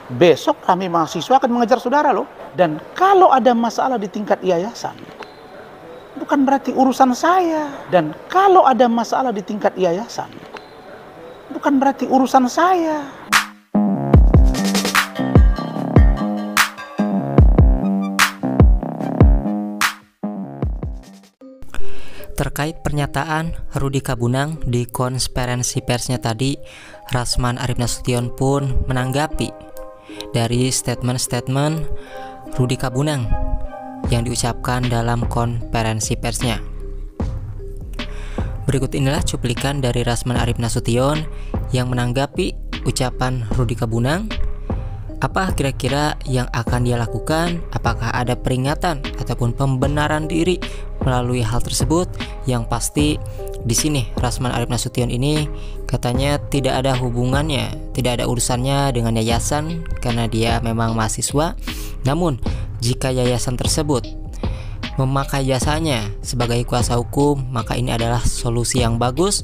Besok kami mahasiswa akan mengejar saudara loh. Dan kalau ada masalah di tingkat yayasan, bukan berarti urusan saya. Dan kalau ada masalah di tingkat yayasan, bukan berarti urusan saya. Terkait pernyataan Rudy Kabunang di konferensi persnya tadi, Rasman Arif Nasution pun menanggapi dari statement-statement Rudy Kabunang yang diucapkan dalam konferensi persnya. Berikut inilah cuplikan dari Rasman Arif Nasution yang menanggapi ucapan Rudy Kabunang. Apa kira-kira yang akan dia lakukan? Apakah ada peringatan ataupun pembenaran diri melalui hal tersebut? Yang pasti di sini Rasman Arif Nasution ini katanya tidak ada hubungannya, tidak ada urusannya dengan yayasan karena dia memang mahasiswa. Namun jika yayasan tersebut memakai jasanya sebagai kuasa hukum, maka ini adalah solusi yang bagus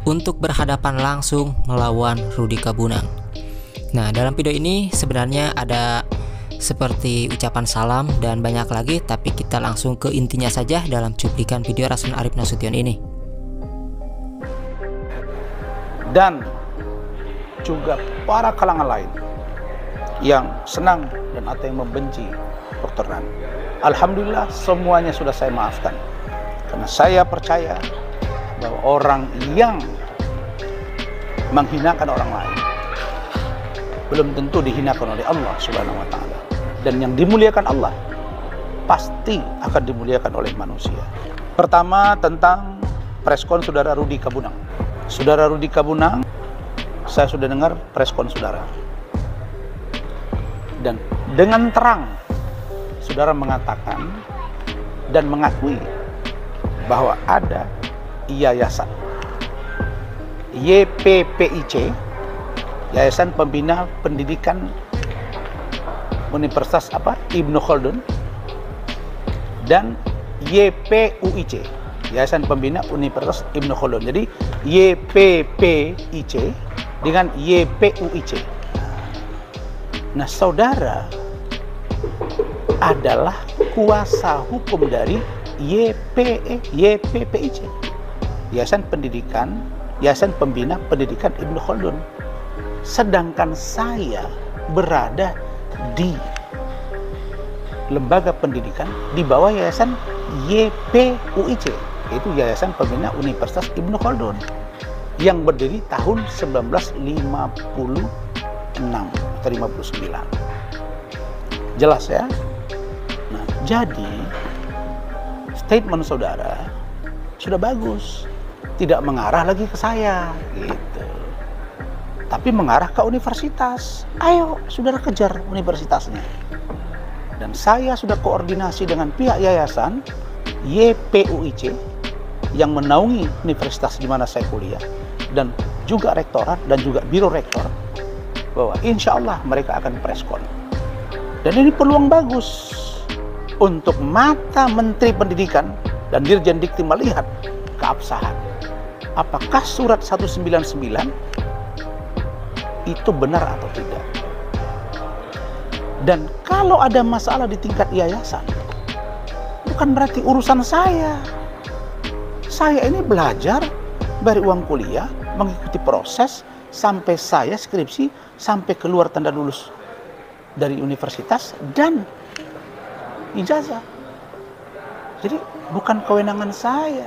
untuk berhadapan langsung melawan Rudy Kabunang. Nah, dalam video ini sebenarnya ada seperti ucapan salam dan banyak lagi, tapi kita langsung ke intinya saja dalam cuplikan video Rasman Arif Nasution ini. Dan juga para kalangan lain yang senang dan atau yang membenci Dr. Ran. Alhamdulillah semuanya sudah saya maafkan. Karena saya percaya bahwa orang yang menghinakan orang lain belum tentu dihinakan oleh Allah Subhanahu wa Ta'ala. Dan yang dimuliakan Allah pasti akan dimuliakan oleh manusia. Pertama, tentang preskon saudara Rudy Kabunang. Saudara Rudy Kabunang, saya sudah dengar preskon saudara. Dan dengan terang saudara mengatakan dan mengakui bahwa ada yayasan YPPIC, Yayasan Pembina Pendidikan Universitas Ibnu Khaldun, dan YPUIC, Yayasan Pembina Universitas Ibnu Khaldun. Jadi YPPIC dengan YPUIC. Nah, saudara adalah kuasa hukum dari YPPIC, Yayasan Pembina Pendidikan Ibnu Khaldun. Sedangkan saya berada di lembaga pendidikan di bawah yayasan YPUIC, yaitu Yayasan Pembina Universitas Ibnu Khaldun, yang berdiri tahun 1956 atau 59. Jelas ya? Nah, jadi statement saudara sudah bagus, tidak mengarah lagi ke saya gitu, tapi mengarah ke universitas. Ayo saudara kejar universitasnya. Dan saya sudah koordinasi dengan pihak yayasan YPUIC yang menaungi universitas di mana saya kuliah, dan juga rektorat dan juga biro rektor, bahwa insya Allah mereka akan preskon. Dan ini peluang bagus untuk mata Menteri Pendidikan dan Dirjen Dikti melihat keabsahan. Apakah surat 199 itu benar atau tidak? Dan kalau ada masalah di tingkat yayasan, bukan berarti urusan saya. Saya ini belajar dari uang kuliah, mengikuti proses sampai saya skripsi, sampai keluar tanda lulus dari universitas dan ijazah. Jadi bukan kewenangan saya.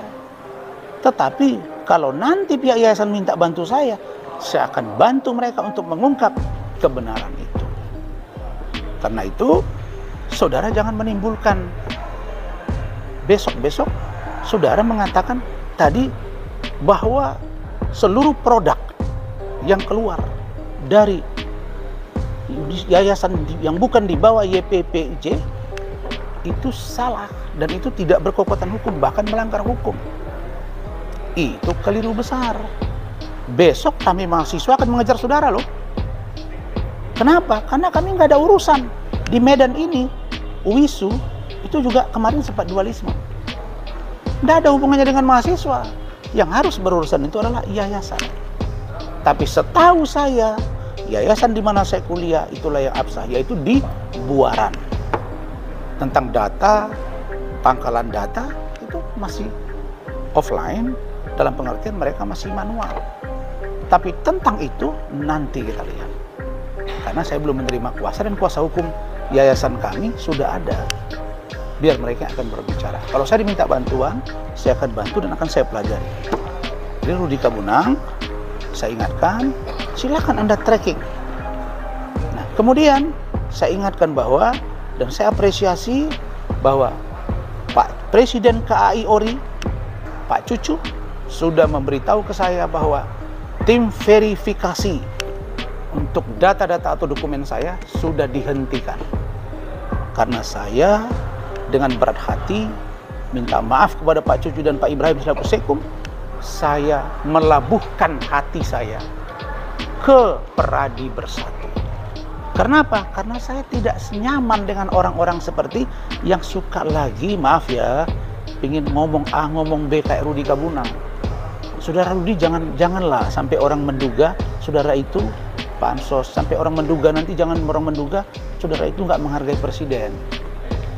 Tetapi kalau nanti pihak yayasan minta bantu saya akan bantu mereka untuk mengungkap kebenaran itu. Karena itu, saudara jangan menimbulkan besok-besok saudara mengatakan tadi bahwa seluruh produk yang keluar dari yayasan yang bukan di bawah YPPIC itu salah dan itu tidak berkekuatan hukum, bahkan melanggar hukum. Itu keliru besar. Besok kami mahasiswa akan mengejar saudara loh. Kenapa? Karena kami nggak ada urusan di Medan ini. UISU itu juga kemarin sempat dualisme. Nggak ada hubungannya dengan mahasiswa. Yang harus berurusan itu adalah yayasan. Tapi setahu saya, yayasan di mana saya kuliah itulah yang absah, yaitu di Buaran. Tentang data, pangkalan data itu masih offline, dalam pengertian mereka masih manual. Tapi tentang itu nanti kita lihat. Karena saya belum menerima kuasa, dan kuasa hukum yayasan kami sudah ada. Biar mereka akan berbicara. Kalau saya diminta bantuan, saya akan bantu dan akan saya pelajari. Jadi Rudi Kabunang, saya ingatkan, silakan Anda tracking. Nah, kemudian saya ingatkan bahwa, dan saya apresiasi bahwa Pak Presiden KAI ORI, Pak Cucu, sudah memberitahu ke saya bahwa tim verifikasi untuk data-data atau dokumen saya sudah dihentikan. Karena saya dengan berat hati minta maaf kepada Pak Cucu dan Pak Ibrahim selaku Sekum, saya melabuhkan hati saya ke Peradi Bersatu. Karena apa? Karena saya tidak senyaman dengan orang-orang seperti yang suka lagi, maaf ya, ingin ngomong A, ngomong B kayak Rudi Kabunang. Saudara Rudi, janganlah sampai orang menduga saudara itu pansos, sampai orang menduga, nanti jangan orang menduga saudara itu nggak menghargai presiden.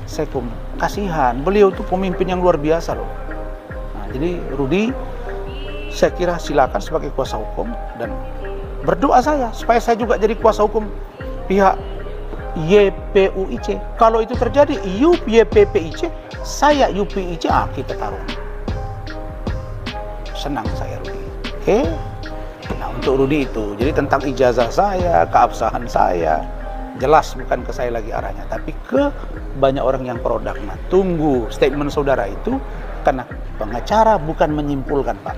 Sekum, kasihan, beliau itu pemimpin yang luar biasa loh. Nah, jadi Rudi, saya kira silakan sebagai kuasa hukum, dan berdoa saya supaya saya juga jadi kuasa hukum pihak YPUIC. Kalau itu terjadi, YPPIC, saya YPIC, kita taruh. Senang saya Rudi. Oke? Nah, untuk Rudi itu, jadi tentang ijazah saya, keabsahan saya, jelas bukan ke saya lagi arahnya, tapi ke banyak orang yang produk. Nah, tunggu statement saudara itu, karena pengacara bukan menyimpulkan, Pak.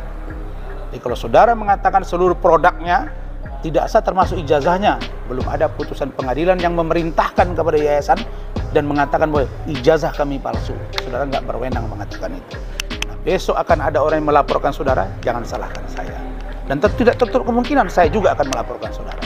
Jadi kalau saudara mengatakan seluruh produknya tidak sah termasuk ijazahnya, belum ada putusan pengadilan yang memerintahkan kepada yayasan dan mengatakan bahwa ijazah kami palsu. Saudara nggak berwenang mengatakan itu. Nah, besok akan ada orang yang melaporkan saudara, jangan salahkan saya. Dan tidak tertutup kemungkinan saya juga akan melaporkan saudara.